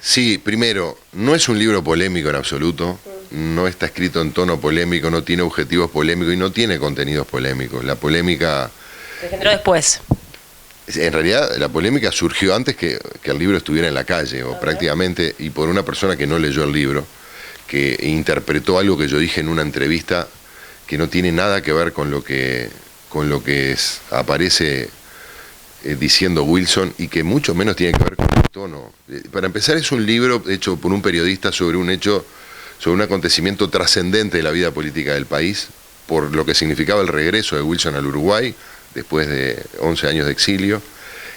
Sí, primero, no es un libro polémico en absoluto, no está escrito en tono polémico, no tiene objetivos polémicos y no tiene contenidos polémicos. La polémica, Se generó después. en realidad, la polémica surgió antes que el libro estuviera en la calle, o prácticamente, y por una persona que no leyó el libro, que interpretó algo que yo dije en una entrevista que no tiene nada que ver con lo que aparece diciendo Wilson, y que mucho menos tiene que ver con el tono. Para empezar, es un libro hecho por un periodista sobre un hecho, sobre un acontecimiento trascendente de la vida política del país, por lo que significaba el regreso de Wilson al Uruguay, después de 11 años de exilio,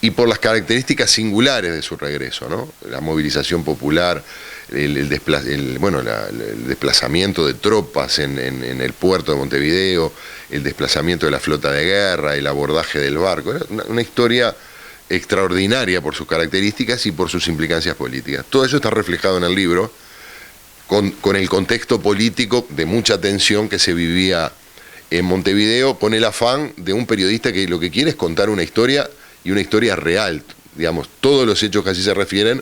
y por las características singulares de su regreso, ¿no? La movilización popular, el desplazamiento de tropas en el puerto de Montevideo, el desplazamiento de la flota de guerra, el abordaje del barco. Era una historia extraordinaria por sus características y por sus implicancias políticas. Todo eso está reflejado en el libro, con el contexto político de mucha tensión que se vivía en Montevideo, con el afán de un periodista que lo que quiere es contar una historia, y una historia real. Digamos, todos los hechos que así se refieren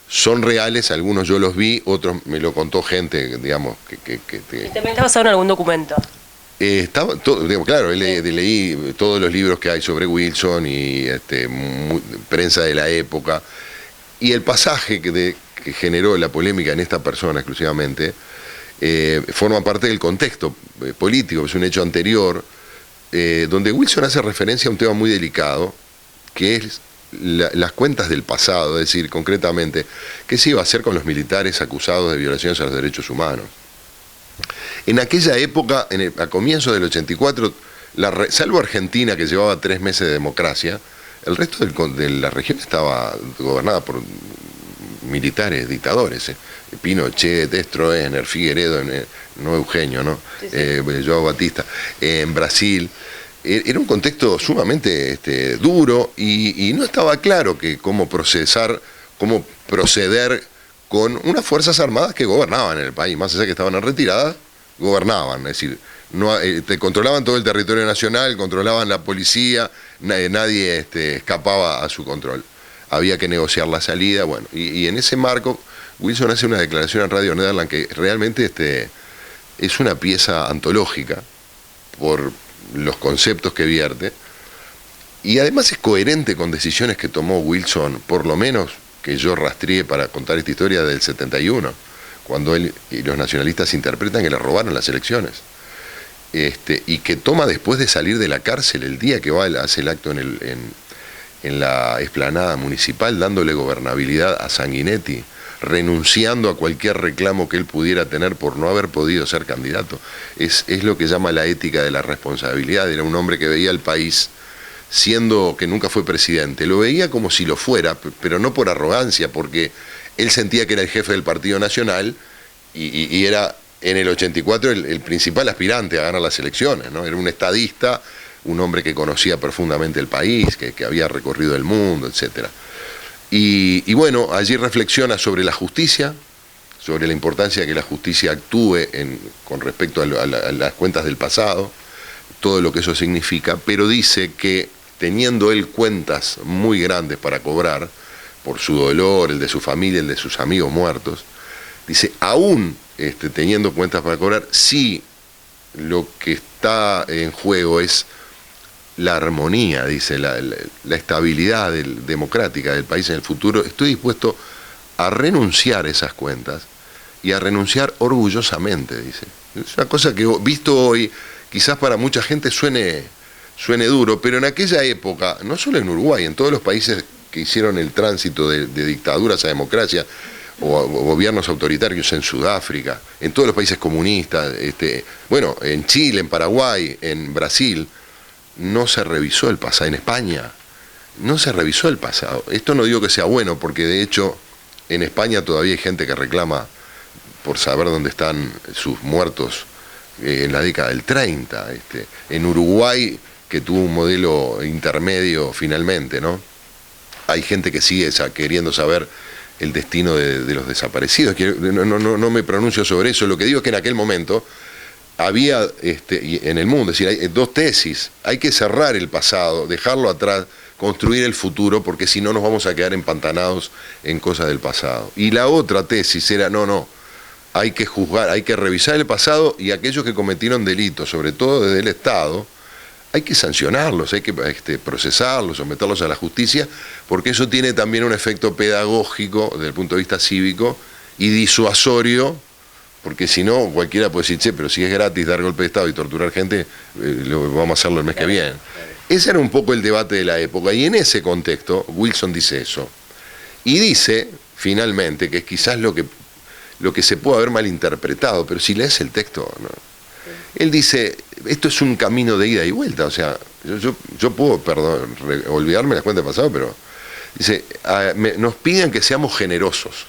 son reales, algunos yo los vi, otros me lo contó gente, digamos, ¿Y también está basado en algún documento? Estaba todo, digamos, claro, leí todos los libros que hay sobre Wilson y prensa de la época, y el pasaje que generó la polémica en esta persona exclusivamente forma parte del contexto político, es un hecho anterior, donde Wilson hace referencia a un tema muy delicado, que es las cuentas del pasado, es decir, concretamente, qué se iba a hacer con los militares acusados de violaciones a los derechos humanos. En aquella época, a comienzos del 84, salvo Argentina, que llevaba 3 meses de democracia, el resto de la región estaba gobernada por militares, dictadores. Pinochet, Stroessner, Figueredo, no Eugenio, ¿no? Sí, sí. João Batista, en Brasil. Era un contexto sumamente duro, y no estaba claro cómo proceder con unas fuerzas armadas que gobernaban en el país, más allá que estaban en retirada, gobernaban, es decir, controlaban todo el territorio nacional, controlaban la policía, nadie escapaba a su control. Había que negociar la salida, bueno, y en ese marco Wilson hace una declaración en Radio Nederland que realmente es una pieza antológica por los conceptos que vierte, y además es coherente con decisiones que tomó Wilson, por lo menos que yo rastreé para contar esta historia del 71, cuando él y los nacionalistas interpretan que le robaron las elecciones, y que toma después de salir de la cárcel, el día que hace el acto en la explanada municipal, dándole gobernabilidad a Sanguinetti, renunciando a cualquier reclamo que él pudiera tener por no haber podido ser candidato. Es lo que llama la ética de la responsabilidad. Era un hombre que veía al país, siendo que nunca fue presidente, lo veía como si lo fuera, pero no por arrogancia, porque él sentía que era el jefe del Partido Nacional y era en el 84 el principal aspirante a ganar las elecciones, ¿no? Era un estadista, un hombre que conocía profundamente el país, que había recorrido el mundo, etcétera. Y bueno, allí reflexiona sobre la justicia, sobre la importancia de que la justicia actúe con respecto a las cuentas del pasado, todo lo que eso significa, pero dice que teniendo él cuentas muy grandes para cobrar, por su dolor, el de su familia, el de sus amigos muertos, dice, aún teniendo cuentas para cobrar, sí lo que está en juego es la armonía, dice, la estabilidad democrática del país en el futuro. Estoy dispuesto a renunciar a esas cuentas y a renunciar orgullosamente, dice. Es una cosa que visto hoy, quizás para mucha gente suene duro, pero en aquella época, no solo en Uruguay, en todos los países que hicieron el tránsito de dictaduras a democracia, o gobiernos autoritarios, en Sudáfrica, en todos los países comunistas, bueno, en Chile, en Paraguay, en Brasil, no se revisó el pasado. En España no se revisó el pasado. Esto no digo que sea bueno, porque de hecho en España todavía hay gente que reclama por saber dónde están sus muertos en la década del 30. En Uruguay, que tuvo un modelo intermedio finalmente, ¿no? Hay gente que sigue queriendo saber el destino de los desaparecidos. No me pronuncio sobre eso. Lo que digo es que en aquel momento había en el mundo, es decir, hay 2 tesis: hay que cerrar el pasado, dejarlo atrás, construir el futuro, porque si no nos vamos a quedar empantanados en cosas del pasado. Y la otra tesis era, no, hay que juzgar, hay que revisar el pasado y aquellos que cometieron delitos, sobre todo desde el Estado, hay que sancionarlos, hay que procesarlos, someterlos a la justicia, porque eso tiene también un efecto pedagógico desde el punto de vista cívico y disuasorio, porque si no, cualquiera puede decir, che, pero si es gratis dar golpe de Estado y torturar gente, vamos a hacerlo el mes que viene. Ese era un poco el debate de la época, y en ese contexto Wilson dice eso. Y dice, finalmente, que es quizás lo que se puede haber malinterpretado, pero si lees el texto, ¿no? Él dice, esto es un camino de ida y vuelta, o sea, yo puedo olvidarme las cuentas del pasado, pero dice, nos piden que seamos generosos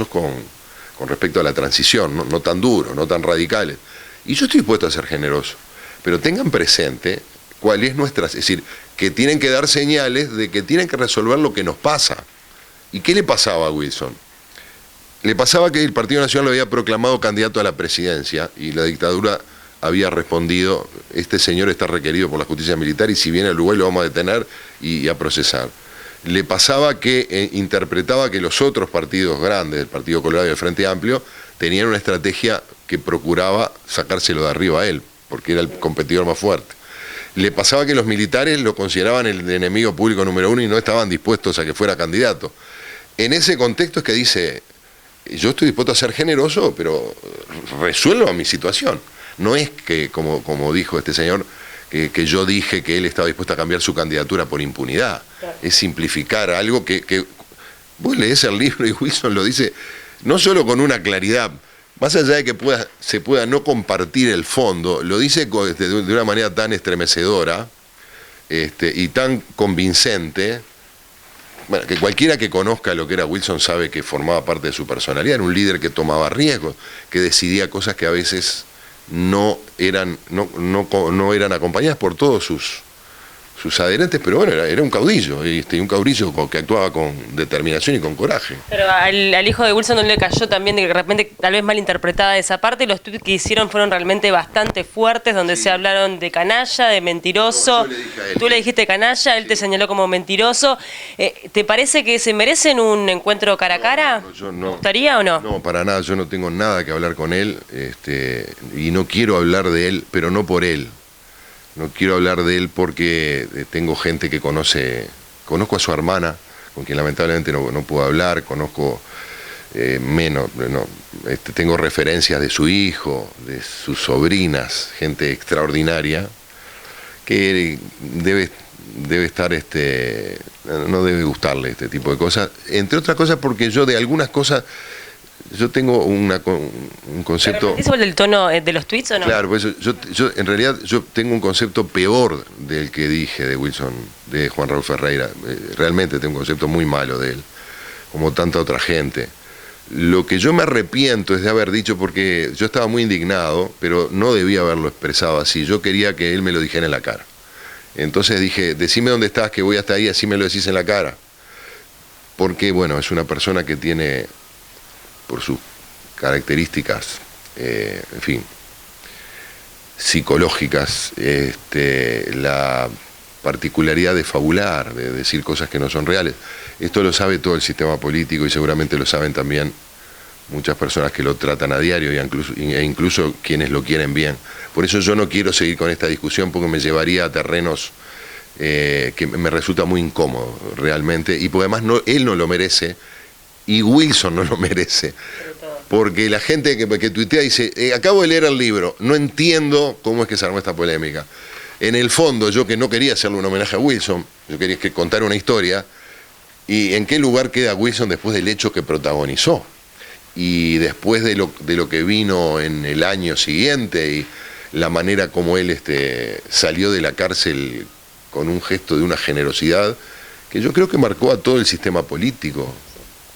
con respecto a la transición, no tan duros, no tan radicales. Y yo estoy dispuesto a ser generoso, pero tengan presente cuál es nuestra, es decir, que tienen que dar señales de que tienen que resolver lo que nos pasa. ¿Y qué le pasaba a Wilson? Le pasaba que el Partido Nacional lo había proclamado candidato a la presidencia y la dictadura había respondido, este señor está requerido por la justicia militar y si viene al Uruguay lo vamos a detener y a procesar. Le pasaba que interpretaba que los otros partidos grandes, el Partido Colorado y el Frente Amplio, tenían una estrategia que procuraba sacárselo de arriba a él, porque era el competidor más fuerte. Le pasaba que los militares lo consideraban el enemigo público número uno y no estaban dispuestos a que fuera candidato. En ese contexto es que dice, yo estoy dispuesto a ser generoso, pero resuelva mi situación. No es que, como dijo este señor, que yo dije que él estaba dispuesto a cambiar su candidatura por impunidad. Claro. Es simplificar algo que vos lees el libro y Wilson lo dice no solo con una claridad, más allá de que se pueda no compartir el fondo, lo dice de una manera tan estremecedora y tan convincente, bueno, que cualquiera que conozca lo que era Wilson sabe que formaba parte de su personalidad, era un líder que tomaba riesgos, que decidía cosas que a veces no eran acompañadas por todos sus adherentes, pero bueno, era un caudillo, un caudillo que actuaba con determinación y con coraje. Pero al hijo de Wilson no le cayó también de que de repente tal vez malinterpretada esa parte, y los tweets que hicieron fueron realmente bastante fuertes, donde se hablaron de canalla, de mentiroso. Tú le dijiste canalla, él te señaló como mentiroso. ¿Te parece que se merecen un encuentro cara a cara? ¿Te gustaría o no? No, para nada, yo no tengo nada que hablar con él, y no quiero hablar de él, pero no por él. No quiero hablar de él porque tengo gente que conozco a su hermana, con quien lamentablemente no puedo hablar, conozco tengo referencias de su hijo, de sus sobrinas, gente extraordinaria, que debe estar, no debe gustarle este tipo de cosas, entre otras cosas porque yo de algunas cosas, yo tengo un concepto... ¿Es sobre el tono de los tweets o no? Claro, pues yo en realidad yo tengo un concepto peor del que dije de Wilson, de Juan Raúl Ferreira. Realmente tengo un concepto muy malo de él, como tanta otra gente. Lo que yo me arrepiento es de haber dicho, porque yo estaba muy indignado, pero no debía haberlo expresado así. Yo quería que él me lo dijera en la cara. Entonces dije, decime dónde estás, que voy hasta ahí, así me lo decís en la cara. Porque, bueno, es una persona que tiene, por sus características, en fin, psicológicas, la particularidad de fabular, de decir cosas que no son reales. Esto lo sabe todo el sistema político y seguramente lo saben también muchas personas que lo tratan a diario e incluso quienes lo quieren bien. Por eso yo no quiero seguir con esta discusión porque me llevaría a terrenos que me resulta muy incómodo realmente, y porque además él no lo merece y Wilson no lo merece. Porque la gente que tuitea dice, acabo de leer el libro, no entiendo cómo es que se armó esta polémica. En el fondo, yo que no quería hacerle un homenaje a Wilson, yo quería contar una historia, y en qué lugar queda Wilson después del hecho que protagonizó, y después de lo que vino en el año siguiente, y la manera como él salió de la cárcel con un gesto de una generosidad, que yo creo que marcó a todo el sistema político.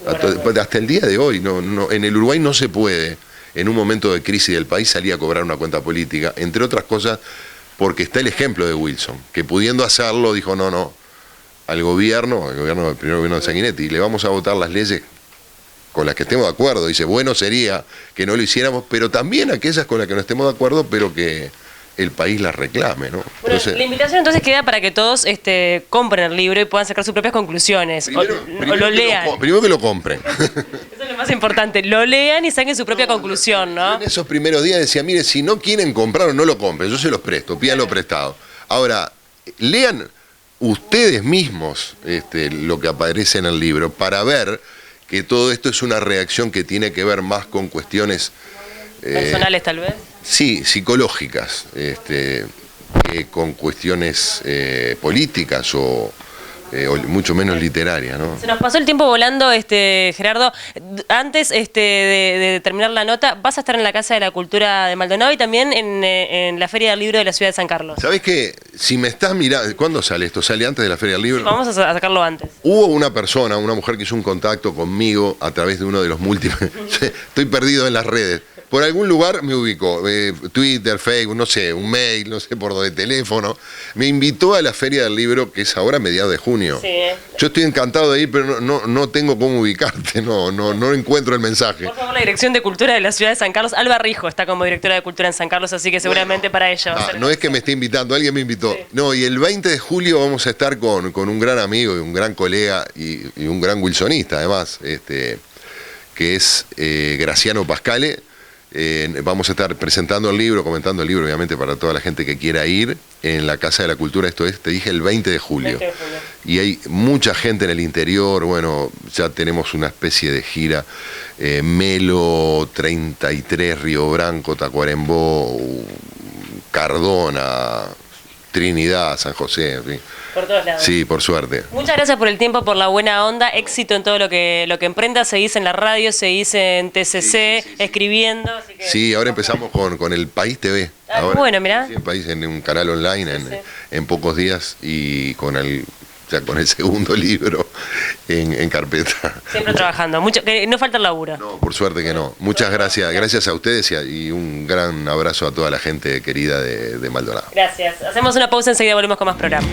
Hasta el día de hoy, en el Uruguay no se puede, en un momento de crisis del país, salir a cobrar una cuenta política, entre otras cosas porque está el ejemplo de Wilson, que pudiendo hacerlo dijo no, al gobierno, el primer gobierno de Sanguinetti, le vamos a votar las leyes con las que estemos de acuerdo. Dice, bueno sería que no lo hiciéramos, pero también aquellas con las que no estemos de acuerdo, pero que el país las reclame, ¿no? Bueno, Entonces, la invitación entonces queda para que todos compren el libro y puedan sacar sus propias conclusiones, o lo lean. Primero que lo compren. Eso es lo más importante, lo lean y saquen su propia conclusión, ¿no? En esos primeros días decía, mire, si no quieren comprar o no lo compren, yo se los presto, pídanlo prestado. Ahora, lean ustedes mismos lo que aparece en el libro para ver que todo esto es una reacción que tiene que ver más con cuestiones Personales tal vez. sí, psicológicas, que con cuestiones políticas o mucho menos literarias, ¿no? Se nos pasó el tiempo volando, Gerardo. Antes de terminar la nota, vas a estar en la Casa de la Cultura de Maldonado y también en la Feria del Libro de la Ciudad de San Carlos. ¿Sabés qué? Si me estás mirando, ¿cuándo sale esto? ¿Sale antes de la Feria del Libro? Sí, vamos a sacarlo antes. Hubo una persona, una mujer que hizo un contacto conmigo a través de uno de los múltiples... Estoy perdido en las redes. Por algún lugar me ubicó, Twitter, Facebook, no sé, un mail, no sé por dónde, teléfono. Me invitó a la Feria del Libro, que es ahora a mediados de junio. Sí. Yo estoy encantado de ir, pero no tengo cómo ubicarte, no encuentro el mensaje. Por favor, la Dirección de Cultura de la Ciudad de San Carlos. Alba Rijo está como directora de Cultura en San Carlos, así que seguramente para ella va a ser. No es que me esté invitando, alguien me invitó. Sí. No, y el 20 de julio vamos a estar con un gran amigo y un gran colega y un gran wilsonista, además, que es Graciano Pascale. Vamos a estar presentando el libro, comentando el libro, obviamente, para toda la gente que quiera ir en la Casa de la Cultura. Esto es, te dije, el 20 de julio. 20 de julio. Y hay mucha gente en el interior. Bueno, ya tenemos una especie de gira. Melo, 33, Río Branco, Tacuarembó, Cardona, Trinidad, San José, en fin. Por todos lados. Sí, por suerte. Muchas gracias por el tiempo, por la buena onda, éxito en todo lo que emprendas, seguís en la radio, seguís en TCC, sí. Escribiendo. Así que... Sí, ahora empezamos con el País TV. Ahora, bueno, mirá. Sí, el País en un canal online en pocos días y con el segundo libro en carpeta. Siempre trabajando, que no falta el laburo. No, por suerte que no. Muchas gracias a ustedes y un gran abrazo a toda la gente querida de Maldonado. Gracias. Hacemos una pausa, enseguida volvemos con más programa.